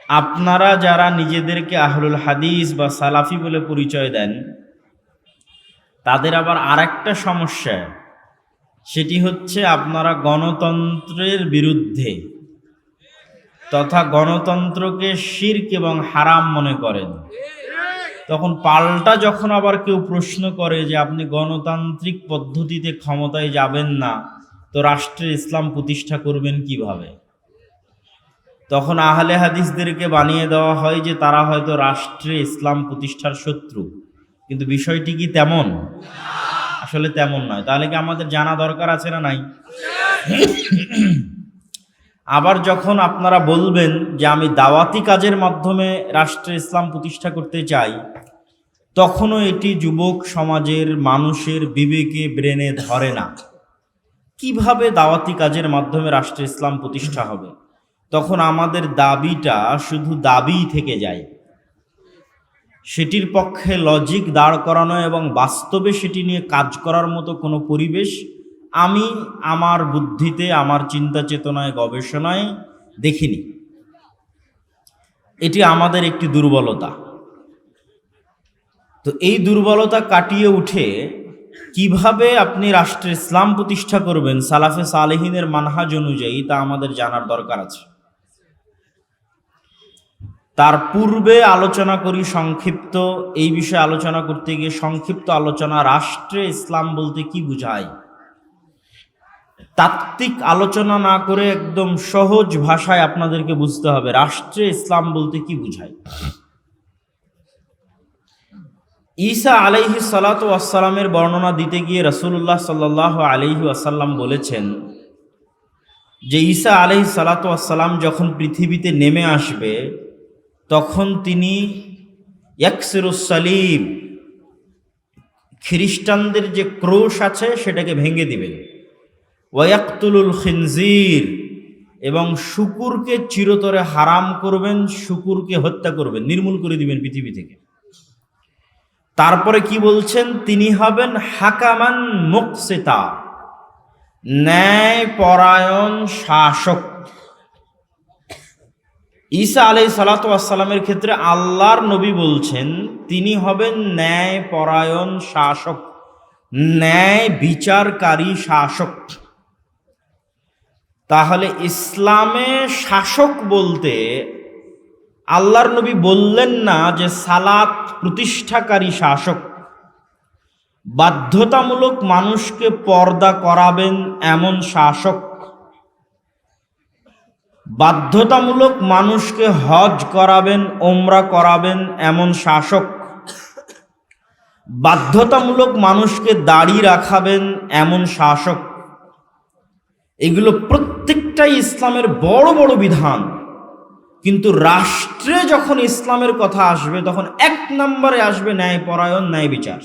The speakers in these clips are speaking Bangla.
আপনারা যারা নিজেদেরকে আহলুল হাদিস বা সালাফি বলে পরিচয় দেন, তাদের আবার আরেকটা সমস্যা, সেটি হচ্ছে আপনারা গণতন্ত্রের বিরুদ্ধে তথা গণতন্ত্রকে শিরক এবং হারাম মনে করেন। তখন পাল্টা যখন আবার কেউ প্রশ্ন করে যে আপনি গণতান্ত্রিক পদ্ধতিতে ক্ষমতায় যাবেন না, তো রাষ্ট্রে ইসলাম প্রতিষ্ঠা করবেন কিভাবে? তখন আহলে হাদিসদেরকে বানিয়ে দেওয়া হয় যে তারা হয়তো রাষ্ট্রে ইসলাম প্রতিষ্ঠার শত্রু, কিন্তু বিষয়টি কি তেমন? আসলে তেমন নয়। তাহলে কি আমাদের জানা দরকার আছে না নাই? আবার যখন আপনারা বলবেন যে আমি দাওয়াতি কাজের মাধ্যমে রাষ্ট্রে ইসলাম প্রতিষ্ঠা করতে চাই, তখনও এটি যুবক সমাজের মানুষের বিবেকে ব্রেনে ধরে না। কিভাবে দাওয়াতি কাজের মাধ্যমে রাষ্ট্রে ইসলাম প্রতিষ্ঠা হবে? তখন আমাদের দাবিটা শুধু দাবিই থেকে যায়। সেটির পক্ষে লজিক দাঁড় করানো এবং বাস্তবে সেটি নিয়ে কাজ করার মতো কোনো পরিবেশ আমি আমার বুদ্ধিতে, আমার চিন্তা চেতনায়, গবেষণায় দেখিনি। এটি আমাদের একটি দুর্বলতা। তো এই দুর্বলতা কাটিয়ে উঠে কিভাবে আপনি রাষ্ট্রে ইসলাম প্রতিষ্ঠা করবেন সালাফে সালেহিনের মানহাজ অনুযায়ী, তা আমাদের জানার দরকার আছে। তার পূর্বে আলোচনা করি সংক্ষিপ্ত, এই বিষয়ে আলোচনা করতে গিয়ে সংক্ষিপ্ত আলোচনা, রাষ্ট্রে ইসলাম বলতে কি বুঝায়। তাত্ত্বিক আলোচনা না করে একদম সহজ ভাষায় আপনাদেরকে বুঝতে হবে রাষ্ট্রে ইসলাম বলতে কি বুঝায়। ঈসা আলাইহি সালাতু ওয়াসসালামের বর্ণনা দিতে গিয়ে রাসূলুল্লাহ সাল্লাল্লাহু আলাইহি ওয়াসাল্লাম বলেছেন যে ঈসা আলাইহি সালাতু ওয়াসসালাম যখন পৃথিবীতে নেমে আসবে, তখন তিনি ইয়াকসিরুস সালিব, খ্রিস্টানদের যে ক্রুশ আছে সেটাকে ভেঙে দিবেন, ওয়ায়াকতুলুল খিনজির, এবং শুকুরকে চিরতরে হারাম করবেন, শুকুরকে হত্যা করবেন, নির্মূল করে দিবেন পৃথিবী থেকে। তারপরে কি বলছেন? তিনি হবেন হাকামান মুকসিতা, ন্যায় পরায়ণ শাসক। ঈসা আলাইহিস সালাতু ওয়াসসালামের ক্ষেত্রে আল্লাহর নবী বলছেন তিনি হবেন ন্যায় পরায়ণ শাসক, ন্যায় বিচারকারী শাসক। তাহলে ইসলামে শাসক বলতে আল্লাহর নবী বললেন না যে সালাত প্রতিষ্ঠাকারী শাসক, বাধ্যতামূলক মানুষকে পর্দা করাবেন এমন শাসক, বাধ্যতামূলক মানুষকে হজ করাবেন, ওমরা করাবেন এমন শাসক, বাধ্যতামূলক মানুষকে দাড়ি রাখাবেন এমন শাসক। এগুলো প্রত্যেকটাই ইসলামের বড় বড় বিধান। কিন্তু রাষ্ট্রে যখন ইসলামের কথা আসবে, তখন এক নম্বরে আসবে ন্যায়পরায়ণ, ন্যায় বিচার।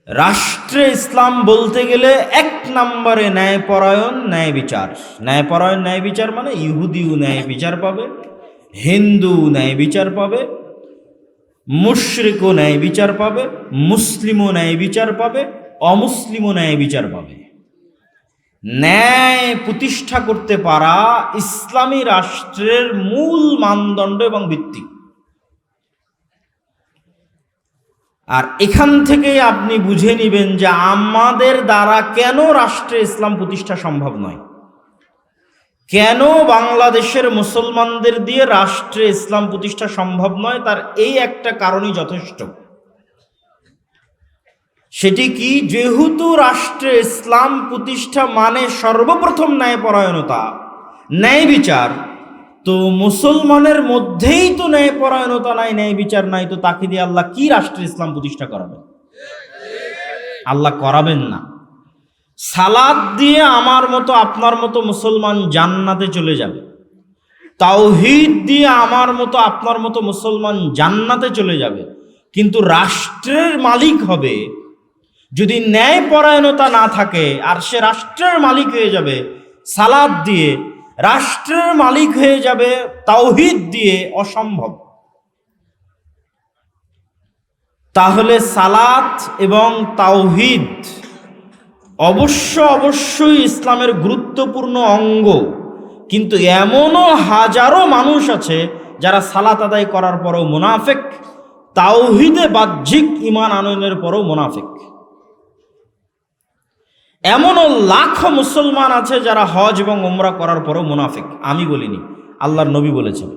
রাষ্ট্রে ইসলাম বলতে গেলে এক নম্বরে ন্যায়পরায়ণ, ন্যায় বিচার। ন্যায়পরায়ণ, ন্যায় বিচার মানে ইহুদিও ন্যায় বিচার পাবে, হিন্দু ন্যায় বিচার পাবে, মুশরিকও ন্যায় বিচার পাবে, মুসলিমও ন্যায় বিচার পাবে, অমুসলিমও ন্যায় বিচার পাবে। ন্যায় প্রতিষ্ঠা করতে পারা ইসলামী রাষ্ট্রের মূল মানদণ্ড এবং ভিত্তি। আর এখান থেকে আপনি বুঝে নেবেন যে আমাদের দ্বারা কেন রাষ্ট্রে ইসলাম প্রতিষ্ঠা সম্ভব নয়, কেন বাংলাদেশের মুসলমানদের দিয়ে রাষ্ট্রে ইসলাম প্রতিষ্ঠা সম্ভব নয়। তার এই একটা কারণই যথেষ্ট। সেটি কি? যেহেতু রাষ্ট্রে ইসলাম প্রতিষ্ঠা মানে সর্বপ্রথম ন্যায়পরায়ণতা, ন্যায় বিচার, তো মুসলমানের মধ্যেই তো ন্যায়পরায়ণতা নাই, ন্যায় বিচার নাই, তো তাকে দিয়ে আল্লাহ কি রাষ্ট্রে ইসলাম প্রতিষ্ঠা করাবেন? আল্লাহ করাবেন না। সালাত দিয়ে আমার মতো আপনার মতো মুসলমান জান্নাতে চলে যাবে, তাওহীদ দিয়ে আমার মতো আপনার মতো মুসলমান জান্নাতে চলে যাবে, কিন্তু রাষ্ট্রের মালিক হবে যদি ন্যায়পরায়ণতা না থাকে। আর সে রাষ্ট্রের মালিক হয়ে যাবে সালাত দিয়ে, রাষ্ট্রের মালিক হয়ে যাবে তাওহীদ দিয়ে, অসম্ভব। তাহলে সালাত এবং তাওহীদ অবশ্যই ইসলামের গুরুত্বপূর্ণ অঙ্গ, কিন্তু এমনও হাজারো মানুষ আছে যারা সালাত আদায় করার পরও মুনাফিক, তাওহীদে বাহ্যিক ঈমান আনয়নের পরও মুনাফিক। এমনও লাখো মুসলমান আছে যারা হজ এবং উমরা করার পরও মুনাফিক। আমি বলিনি, আল্লাহর নবী বলেছেন,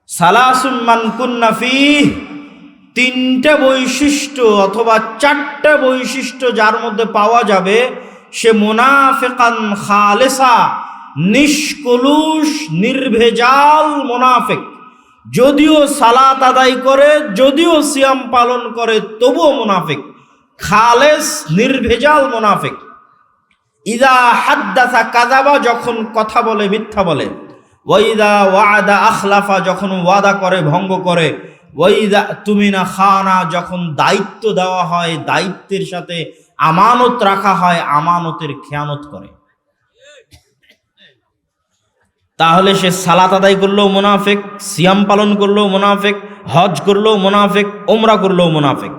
সালাসুম মান কুন্না ফীহ, তিনটা বৈশিষ্ট্য অথবা চারটা বৈশিষ্ট্য যার মধ্যে পাওয়া যাবে, সে মুনাফিকান খালেসা, নিষ্কলুষ নির্ভেজাল মুনাফিক। যদিও সালাত আদায় করে, যদিও সিয়াম পালন করে, তবুও মুনাফিক, খালেস নির্ভেজাল মুনাফিক। ইদা হাদ্দাসা কাযাবা, যখন কথা বলে মিথ্যা বলে। ওয়াইদা ওয়াদা আখলাফা, যখন ওয়াদা করে ভঙ্গ করে। ওয়াইদা তুমিনা খানা, যখন দায়িত্ব দেওয়া হয়, দায়িত্বের সাথে আমানত রাখা হয়, আমানতের খেয়ানত করে। তাহলে সে সালাত আদায় করলেও মুনাফিক, সিয়াম পালন করলেও মুনাফিক, হজ করলেও মুনাফিক, উমরা করলেও মুনাফিক।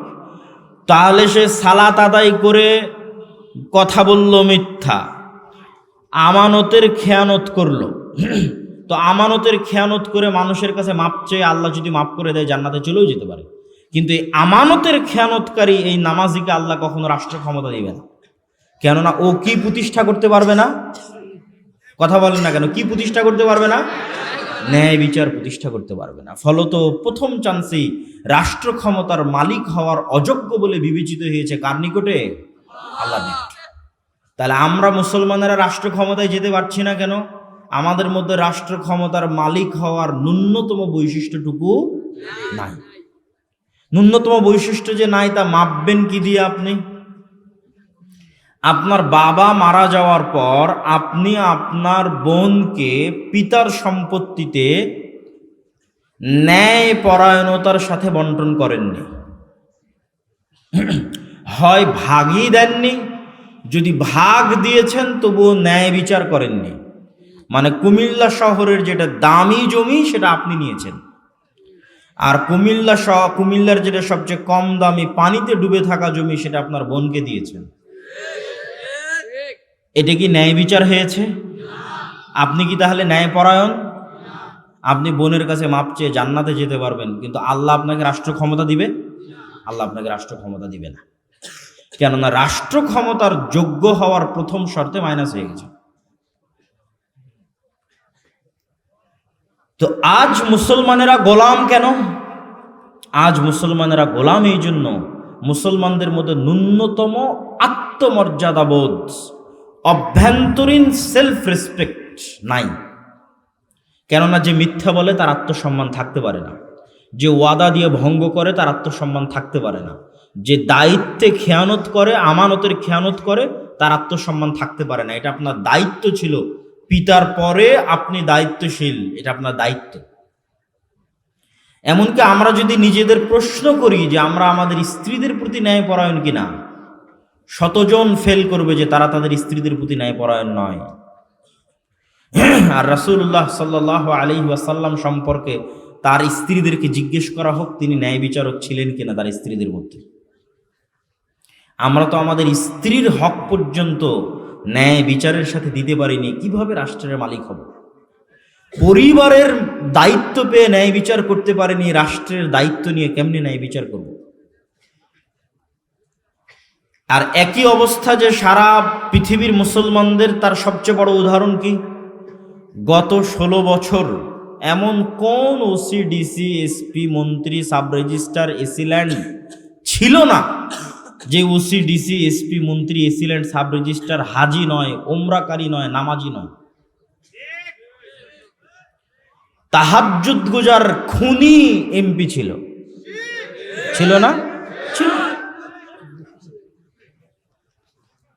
তাহলে সে সালাত আদায় করে কথা বলল মিথ্যা, আমানতের খেয়ানত করলো। তো আমানতের খেয়ানত করে মানুষের কাছে মাপ চেয়ে আল্লাহ যদি মাফ করে দেয়, জান্নাতে চলেও যেতে পারে। কিন্তু এই আমানতের খেয়ানতকারী এই নামাজিকে আল্লাহ কখনো রাষ্ট্র ক্ষমতা দিবে না। কেননা ও কি প্রতিষ্ঠা করতে পারবে না? কথা বলেন না কেন? কি প্রতিষ্ঠা করতে পারবে না? ন্যায় বিচার প্রতিষ্ঠা করতে পারবে না। ফলত প্রথম চান্সেই রাষ্ট্র ক্ষমতার মালিক হওয়ার অযোগ্য বলে বিবেচিত হয়েছে কার নিকটে? আল্লাহ নিকটে। তাহলে আমরা মুসলমানেরা রাষ্ট্র ক্ষমতায় যেতে পারছি না কেন? আমাদের মধ্যে রাষ্ট্র ক্ষমতার মালিক হওয়ার ন্যূনতম বৈশিষ্ট্যটুকু নাই। ন্যূনতম বৈশিষ্ট্য যে নাই, তা মাপবেন কি দিয়ে? আপনি আপনার বাবা মারা যাওয়ার পর আপনি আপনার বোনকে পিতার সম্পত্তিতে ন্যায় পরায়ণতার সাথে বন্টন করেননি, হয় ভাগই দেননি, যদি ভাগ দিয়েছেন তবুও ন্যায় বিচার করেননি। মানে কুমিল্লা শহরের যেটা দামি জমি সেটা আপনি নিয়েছেন, আর কুমিল্লার যেটা সবচেয়ে কম দামি পানিতে ডুবে থাকা জমি সেটা আপনার বোনকে দিয়েছেন। এটা কি ন্যায় বিচার হয়েছে? আপনি কি তাহলে ন্যায়পরায়ণ? আপনি বোনের কাছে মাপ চেয়ে জান্নাতে যেতে পারবেন, কিন্তু আল্লাহ আপনাকে রাষ্ট্র ক্ষমতা দিবে? আল্লাহ আপনাকে রাষ্ট্র ক্ষমতা দিবে না। কেননা রাষ্ট্র ক্ষমতার যোগ্য হওয়ার প্রথম শর্তে মাইনাস হয়ে গেছে। তো আজ মুসলমানেরা গোলাম কেন? আজ মুসলমানেরা গোলাম এই জন্য, মুসলমানদের মধ্যে ন্যূনতম আত্মমর্যাদাবোধ, অভ্যন্তরীণ সেলফ রেসপেক্ট নাই। কেননা যে মিথ্যা বলে তার আত্মসম্মান থাকতে পারে না, যে ওয়াদা দিয়ে ভঙ্গ করে তার আত্মসম্মান থাকতে পারে না, যে দায়িত্বে খেয়ানত করে, আমানতের খেয়ানত করে, তার আত্মসম্মান থাকতে পারে না। এটা আপনার দায়িত্ব ছিল, পিতার পরে আপনি দায়িত্বশীল, এটা আপনার দায়িত্ব। এমনকি আমরা যদি নিজেদের প্রশ্ন করি যে আমরা আমাদের স্ত্রীদের প্রতি ন্যায়পরায়ণ কিনা, শতজন ফেল করবে যে তারা তাদের স্ত্রীদের প্রতি ন্যায়পরায়ণ নয়। আর রাসূলুল্লাহ সাল্লাল্লাহু আলাইহি ওয়াসাল্লাম সম্পর্কে তার স্ত্রীদেরকে জিজ্ঞেস করা হোক তিনি ন্যায় বিচারক ছিলেন কিনা তার স্ত্রীদের মধ্যে। আমরা তো আমাদের স্ত্রীর হক পর্যন্ত ন্যায় বিচারের সাথে দিতে পারিনি, কিভাবে রাষ্ট্রের মালিক হব? পরিবারের দায়িত্ব পেয়ে ন্যায় বিচার করতে পারেনি, রাষ্ট্রের দায়িত্ব নিয়ে কেমনে ন্যায় বিচার করব? আর একই অবস্থা যে সারা পৃথিবীর মুসলমানদের, তার সবচেয়ে বড় উদাহরণ কি? গত 16 বছর এমন কোন ওসি, ডিসি, এসপি, মন্ত্রী, সাব রেজিস্ট্রার, এসিল্যান্ড ছিল না যে ওসি, ডিসি, এসপি, মন্ত্রী, এসিল্যান্ড, সাব রেজিস্ট্রার হাজি নয়, ওমরাকারী নয়, নামাজি নয়। তাহাজ্জুদ গুজার খুনি এমপি ছিল না? ছিল।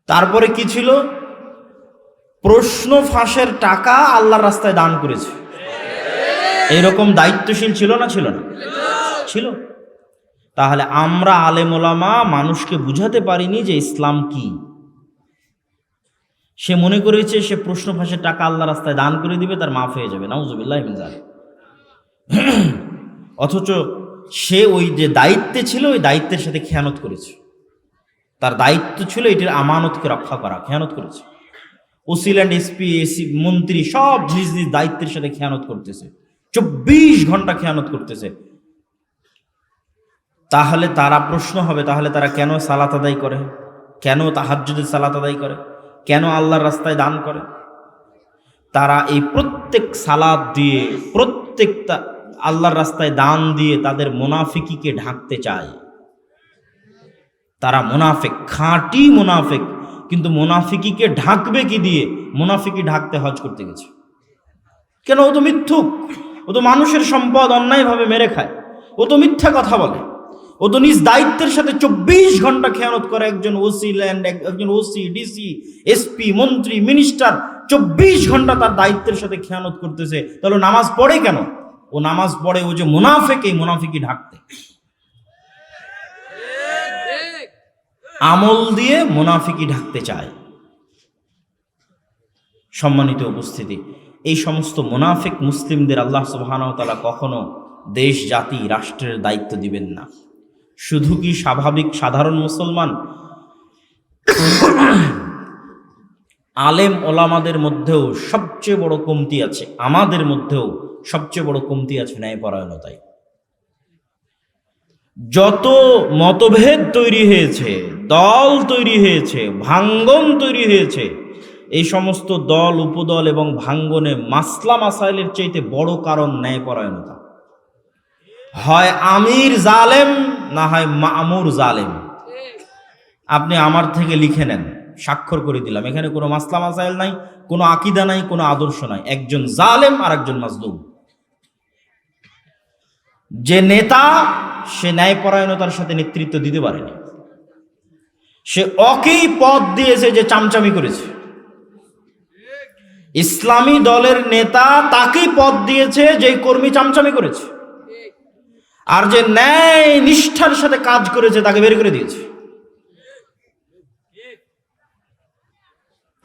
তারপরে কি ছিল? প্রশ্ন ফাঁসের টাকা আল্লাহর রাস্তায় দান করেছে। এইরকম দায়িত্বশীল ছিল না? ছিল। তাহলে আমরা আলেম ওলামা মানুষকে বুঝাতে পারিনি যে ইসলাম কি। সে মনে করেছে সে প্রশ্ন ফাঁসের টাকা আল্লাহর রাস্তায় দান করে দিবে, তার মাফ হয়ে যাবে। নাউজুবিল্লাহি মিন যালিক। অথচ সে ওই যে দায়িত্বে ছিল, ওই দায়িত্বের সাথে খেয়ানত করেছে। তার দায়িত্ব ছিল এটির আমানতকে রক্ষা করা, খেয়ানত করেছে। ওসি ল্যান্ড এসপি এসি মন্ত্রী সব নিজ নিজ দায়িত্বের সাথে খেয়ানত করতেছে, 24 ঘন্টা খেয়ানত করতেছে। তাহলে তারা প্রশ্ন হবে, তাহলে তারা কেন সালাত আদায় করে, কেন তাহাজ্জুদের সালাত আদায় করে, কেন আল্লাহর রাস্তায় দান করে? তারা এই প্রত্যেক সালাত দিয়ে, প্রত্যেকটা আল্লাহর রাস্তায় দান দিয়ে তাদের মুনাফিকিকে ঢাকতে চায়। তারা মুনাফিক, খাঁটি মুনাফিক। কিন্তু মুনাফিকিকে ঢাকবে কি দিয়ে? মুনাফিকি ঢাকতে হজ করতে গেছে। কেন? ও তো মিথ্যুক, ও তো মানুষের সম্পদ অন্যায়ভাবে মেরে খায়, ও তো মিথ্যা কথা বলে, ও তো নিজ দায়িত্বের সাথে 24 ঘন্টা খেয়ানত করে। একজন ওসি ল্যান্ড, একজন ওসি ডিসি এসপি মন্ত্রী মিনিস্টার 24 ঘন্টা তার দায়িত্বের সাথে খেয়ানত করতেছে। তাহলে নামাজ পড়ে কেন? ও নামাজ পড়ে ও যে মুনাফিক, এই মুনাফিকি ঢাকতে। আমল দিয়ে মুনাফিকি ঢাকতে চায়। সম্মানিত উপস্থিতি, এই সমস্ত মুনাফিক মুসলিমদের আল্লাহ সুবহানাহু ওয়া তাআলা কখনো দেশ জাতি রাষ্ট্রের দায়িত্ব দিবেন না। শুধু কি স্বাভাবিক সাধারণ মুসলমান, আলেম ওলামাদের মধ্যেও সবচেয়ে বড় কমতি আছে, আমাদের মধ্যেও সবচেয়ে বড় কমতি আছে ন্যায়পরায়ণতায়। যত মতভেদ তৈরি হয়েছে, দল তৈরি হয়েছে, ভাঙ্গন তৈরি হয়েছে, এই সমস্ত দল উপদল এবং ভাঙ্গনে মাসলা মাসাইলের চাইতে বড় কারণ ন্যায়পরায়ণতা। হয় আমির জালেম, না হয় মামুর জালেম। আপনি আমার থেকে লিখে নেন, স্বাক্ষর করে দিলাম, এখানে কোনো মাসলা মাসাইল নাই, কোনো আকীদা নাই, কোনো আদর্শ নাই, একজন জালেম আর একজন মাজলুম। যে নেতা, সে ন্যায়পরায়ণতার সাথে নেতৃত্ব দিতে পারেনি। সে ওকেই পদ দিয়েছে যে চামচামি করেছে। ইসলামী দলের নেতা তাকেই পদ দিয়েছে যে কর্মী চামচামি করেছে, আর যে ন্যায় নিষ্ঠার সাথে কাজ করেছে তাকে বের করে দিয়েছে।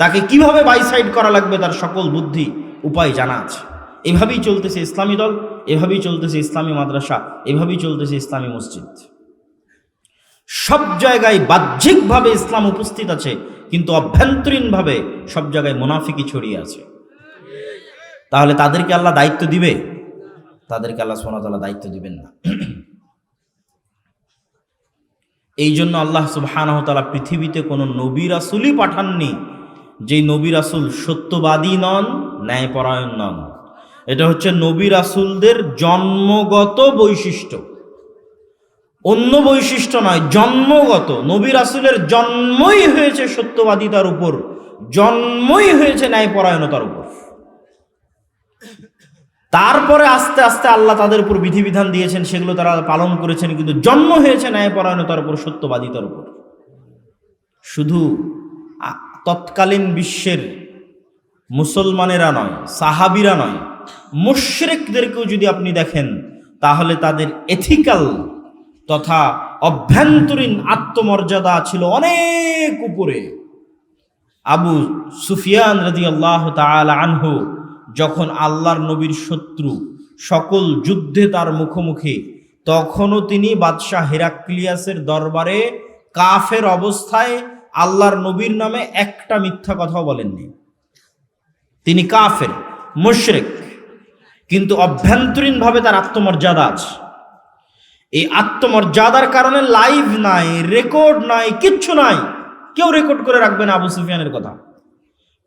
তাকে কিভাবে বাইসাইড করা লাগবে তার সকল বুদ্ধি উপায় জানা আছে। এভাবেই চলতেছে ইসলামী দল, এভাবেই চলতেছে ইসলামী মাদ্রাসা, এভাবেই চলতেছে ইসলামী মসজিদ। সব জায়গায় বাহ্যিকভাবে ইসলাম উপস্থিত আছে, কিন্তু অভ্যন্তরীণভাবে সব জায়গায় মুনাফিকি ছড়িয়ে আছে। তাহলে তাদেরকে আল্লাহ দায়িত্ব দিবে? তাদেরকে আল্লাহ সুবহানাহু ওয়া তাআলা দায়িত্ব দিবেন না। এই জন্য আল্লাহ সুবহানাহু ওয়া তাআলা পৃথিবীতে কোনো নবী রাসূলই পাঠাননি যেই নবী রাসূল সত্যবাদী নন, ন্যায়পরায়ণ নন। এটা হচ্ছে নবী রাসূলদের জন্মগত বৈশিষ্ট্য, অন্য বৈশিষ্ট্য নয়, জন্মগত। নবী রাসূলের জন্মই হয়েছে সত্যবাদিতার উপর, জন্মই হয়েছে ন্যায়পরায়ণতার উপর। তারপরে আস্তে আস্তে আল্লাহ তাদের উপর বিধিবিধান দিয়েছেন, সেগুলো তারা পালন করেছেন, কিন্তু জন্ম হয়েছে ন্যায়পরায়ণতার উপর, সত্যবাদিতার উপর। শুধু তৎকালীন বিশ্বের মুসলমানেরা নয়, সাহাবীরা নয়, মুশরিকদেরকেও যদি আপনি দেখেন, তাহলে তাদের এথিক্যাল তথা অভ্যন্তরীণ আত্মমর্যাদা ছিল অনেক উপরে। আবু সুফিয়ান রাদিয়াল্লাহু তাআলা আনহু যখন আল্লাহর নবীর শত্রু, সকল যুদ্ধে তার মুখোমুখি, তখনও তিনি বাদশাহ হেরাক্লিয়াসের দরবারে কাফের অবস্থায় আল্লাহর নবীর নামে একটা মিথ্যা কথাও বলেননি। তিনি কাফের, মুশরিক, কিন্তু অভ্যন্তরীণভাবে তার আত্মমর্যাদা আছে। এই আত্মমর্যাদার কারণে লাইভ নাই, রেকর্ড নাই, কিচ্ছু নাই, কেউ রেকর্ড করে রাখবে না আবু সুফিয়ানের কথা,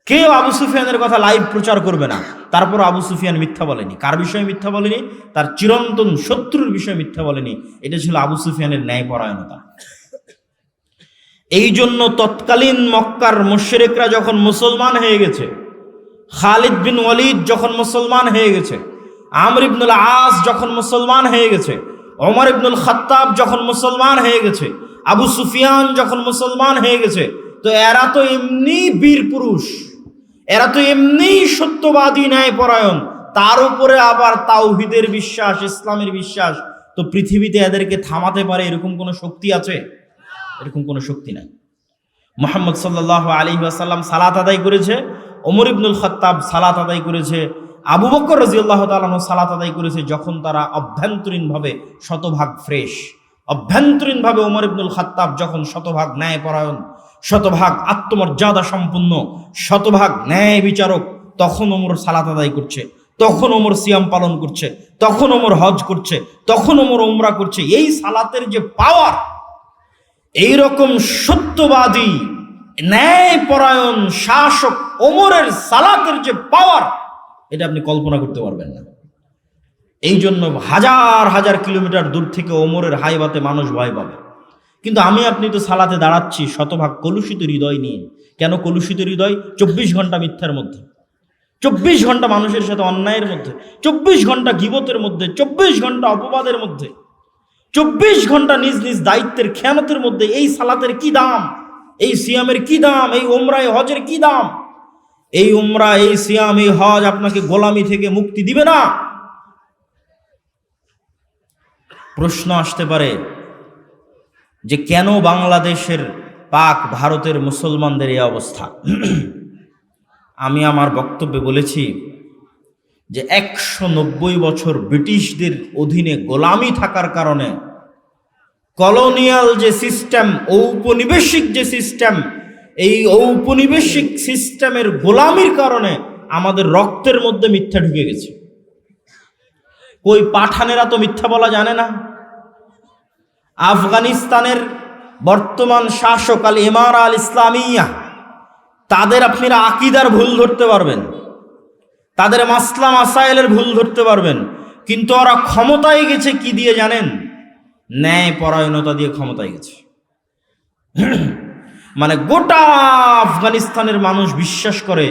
কেউ আবু সুফিয়ানের কথা লাইভ প্রচার করবে না। তারপর আবু সুফিয়ান মিথ্যা বলেনি। কার বিষয়ে মিথ্যা বলেনি? তার চিরন্তন শত্রুর বিষয়ে মিথ্যা বলেনি। এটা ছিল আবু সুফিয়ানের ন্যায়পরায়ণতা। এই জন্য তৎকালীন মক্কার মুশরিকরা যখন মুসলমান হয়ে গেছে, খালিদ বিন ওয়ালিদ যখন মুসলমান হয়ে গেছে, আমর ইবনুল আস যখন মুসলমান হয়ে গেছে, ওমর ইবনুল খাত্তাব যখন মুসলমান হয়ে গেছে, আবু সুফিয়ান যখন মুসলমান হয়ে গেছে, তো এরা তো এমনি বীর পুরুষ, এরা তো এমনি সত্যবাদী ন্যায়পরায়ণ, তার উপরে আবার তাওহীদের বিশ্বাস, ইসলামের বিশ্বাস। তো পৃথিবীতে এদেরকে থামাতে পারে এরকম কোনো শক্তি আছে? এরকম কোনো শক্তি নাই। মুহাম্মদ সাল্লাল্লাহু আলাইহি ওয়াসাল্লাম সালাত আদায় করেছে, ওমর ইবনুল খাত্তাব সালাত আদায় করেছে, আবু বকর রাদিয়াল্লাহু তাআলা আনহু সালাত আদায় করেছে, যখন তারা অভ্যন্তরীণভাবে শতভাগ ফ্রেশ, অভ্যন্তরীণভাবে ওমর ইবনুল খাত্তাব যখন শতভাগ ন্যায়পরায়ণ, শতভাগ আত্মমর্যাদা সম্পন্ন, শতভাগ ন্যায় বিচারক, তখন ওমর সালাত আদায় করছে, তখন ওমর সিয়াম পালন করছে, তখন ওমর হজ করছে, তখন ওমর উমরা করছে। এই সালাতের যে পাওয়ার, এইরকম সত্যবাদী ন্যায়পরায়ণ শাসক ওমরের সালাতের যে পাওয়ার, এটা আপনি কল্পনা করতে পারবেন না। এই জন্য হাজার হাজার কিলোমিটার দূর থেকে ওমরের হাইবাতে মানুষ ভয় পাবে। কিন্তু আমি আপনি তো সালাতে দাঁড়াচ্ছি শতভাগ কলুষিত হৃদয় নিয়ে। কেন কলুষিত হৃদয়? 24 ঘন্টা মিথ্যার মধ্যে, 24 ঘন্টা মানুষের সাথে অন্যায়ের মধ্যে, 24 ঘন্টা গীবতের মধ্যে, 24 ঘন্টা অপবাদের মধ্যে, 24 ঘন্টা নিজ নিজ দায়িত্বের খেয়ানতের মধ্যে। এই সালাতের কি দাম, এই সিয়ামের কি দাম, এই উমরা এই হজের কি দাম? এই উমরা, এই সিয়াম, এই হজ আপনাকে গোলামি থেকে মুক্তি দিবে না। প্রশ্ন আসতে পারে যে কেন বাংলাদেশের, পাক ভারতের মুসলমানদের এই অবস্থা? আমি আমার বক্তব্যে বলেছি যে 190 বছর ব্রিটিশদের অধীনে গোলামি থাকার কারণে, কলোনিয়াল যে সিস্টেম, ঔপনিবেশিক যে সিস্টেম, এই ঔপনিবেশিক সিস্টেমের গোলামির কারণে আমাদের রক্তের মধ্যে মিথ্যা ঢুকে গেছে। ওই পাঠানেরা তো মিথ্যা বলা জানে না। আফগানিস্তানের বর্তমান শাসক আল ইমারা আল ইসলামিয়া, তাদের আপনারা আকিদার ভুল ধরতে পারবেন, তাদের মাসলা মাসাইলের ভুল ধরতে পারবেন, কিন্তু ওরা ক্ষমতায় গেছে কি দিয়ে জানেন? ন্যায় পরায়ণতা দিয়ে ক্ষমতায় গেছে। মানে গোটা আফগানিস্তানের মানুষ বিশ্বাস করে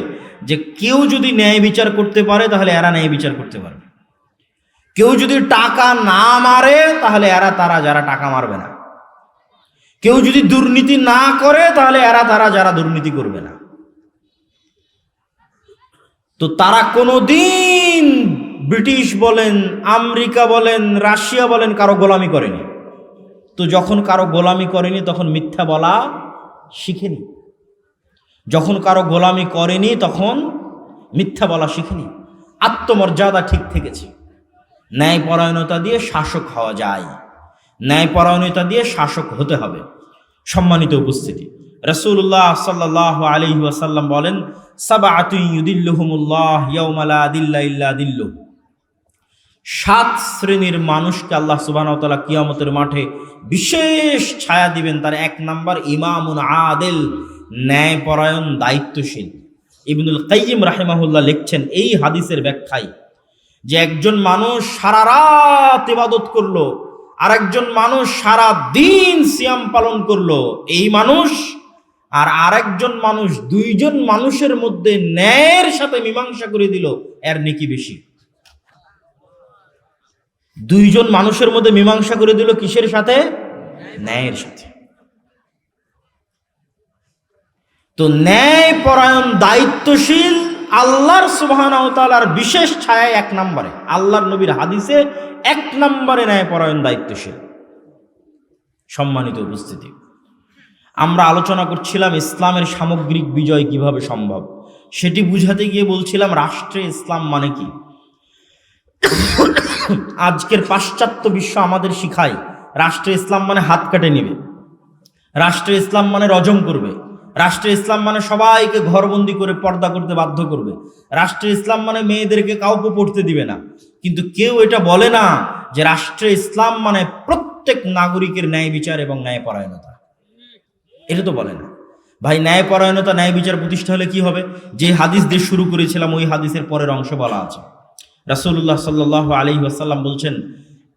যে কেউ যদি ন্যায় বিচার করতে পারে তাহলে এরা ন্যায় বিচার করতে পারবে, কেউ যদি টাকা না মারে তাহলে এরা তারা যারা টাকা মারবে না, কেউ যদি দুর্নীতি না করে তাহলে এরা তারা যারা দুর্নীতি করবে না। তো তারা কোনোদিন ব্রিটিশ বলেন, আমেরিকা বলেন, রাশিয়া বলেন কারো গোলামি করেনি। তো যখন কারো গোলামি করেনি তখন মিথ্যা বলা শিখেনি, যখন কারো গোলামি করেনি তখন মিথ্যা বলা শিখেনি। আত্মমর্যাদা ঠিক থেকেছে। ন্যায়পরায়ণতা দিয়ে শাসক হওয়া যায়, ন্যায়পরায়ণতা দিয়ে শাসক হতে হবে। সম্মানিত উপস্থিতি, রাসূলুল্লাহ সাল্লাল্লাহু আলাইহি ওয়াসাল্লাম বলেন, সাবআতুন ইউদিল্লুহুমুল্লাহ ইয়াওমা লা দিল্লা ইল্লা দিল্লুহ। 7 শ্রেণীর মানুষকে আল্লাহ সুবহানাহু ওয়া তাআলা কিয়ামতের মাঠে বিশেষ ছায়া দিবেন। তার 1 নাম্বার ইমামুন আদিল, ন্যায়পরায়ণ দায়িত্বশীল। ইবনুল কাইয়িম রাহিমাহুল্লাহ লিখছেন এই হাদিসের ব্যাখ্যায় যে একজন মানুষ সারা রাত ইবাদত করলো, আর একজন মানুষ সারা দিন সিয়াম পালন করলো, এই মানুষ আর আরেকজন মানুষ, 2 জন মানুষের মধ্যে ন্যায়ের সাথে মীমাংসা করে দিল, এর নেকি বেশি। 2 জন মানুষের মধ্যে মীমাংসা করে দিল কিসের সাথে? ন্যায়ের সাথে। তো ন্যায়পরায়ণ দায়িত্বশীল আল্লাহর সুবহানাহু ওয়া তাআলার বিশেষ ছায়া 1 নম্বরে, আল্লাহর নবীর হাদিসে 1 নম্বরে ন্যায়পরায়ণ দায়িত্বশীল। সম্মানিত উপস্থিতি, আমরা আলোচনা করছিলাম ইসলামের সামগ্রিক বিজয় কিভাবে সম্ভব। সেটি বুঝাতে গিয়ে বলছিলাম রাষ্ট্রে ইসলাম মানে কি। আজকের পাশ্চাত্য বিশ্ব আমাদের শিখায় রাষ্ট্রে ইসলাম মানে হাত কাটে নিবে, রাষ্ট্রে ইসলাম মানে রজম করবে, রাষ্ট্রে ইসলাম মানে সবাইকে ঘরবন্দি করে পর্দা করতে বাধ্য করবে, রাষ্ট্রে ইসলাম মানে মেয়েদেরকে কাউকে পড়তে দিবে না। কিন্তু কেউ এটা বলে না যে রাষ্ট্রে ইসলাম মানে প্রত্যেক নাগরিকের ন্যায় বিচার এবং ন্যায়পরায়ণতা। এটা তো বলে না। ভাই, ন্যায়পরায়ণতা, ন্যায় বিচার প্রতিষ্ঠা হলে কি হবে? যে হাদিস দিয়ে শুরু করেছিলাম ওই হাদিসের পরের অংশ বলা আছে, রাসূলুল্লাহ সাল্লাল্লাহু আলাইহি ওয়াসাল্লাম বলছেন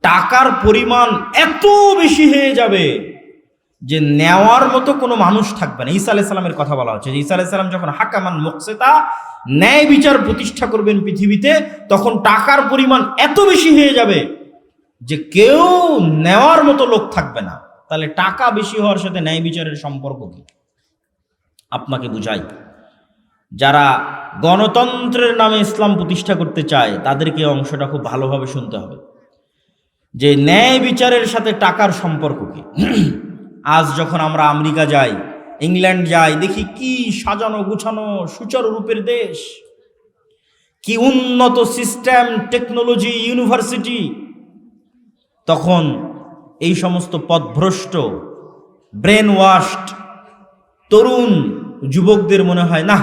টাকার পরিমাণ এত বেশি হয়ে যাবে যে নেওয়ার মতো কোনো মানুষ থাকবে না। ঈসা আলাইহিস সালামের কথা বলা হচ্ছে যে ঈসা আলাইহিস সালাম যখন হাকামান মুকসিতা, ন্যায় বিচার প্রতিষ্ঠা করবেন পৃথিবীতে, তখন টাকার পরিমাণ এত বেশি হয়ে যাবে যে কেউ নেওয়ার মতো লোক থাকবে না। তাহলে টাকা বেশি হওয়ার সাথে ন্যায় বিচারের সম্পর্ক কি? আপনাকে বুঝাই, যারা গণতন্ত্রের নামে ইসলাম প্রতিষ্ঠা করতে চায় তাদেরকে অংশটা খুব ভালোভাবে শুনতে হবে যে ন্যায় বিচারের সাথে টাকার সম্পর্ক কি। আজ যখন আমরা আমেরিকা যাই, ইংল্যান্ড যাই, দেখি কি সাজানো গুছানো সুচারু রূপের দেশ, কি উন্নত সিস্টেম, টেকনোলজি, ইউনিভার্সিটি। তখন এই সমস্ত পথভ্রষ্ট ব্রেন ওয়াশড তরুণ যুবকদের মনে হয় না,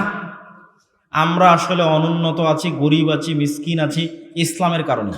আমরা আসলে অনুন্নত আছি, গরিব আছি, মিসকিন আছি ইসলামের কারণে।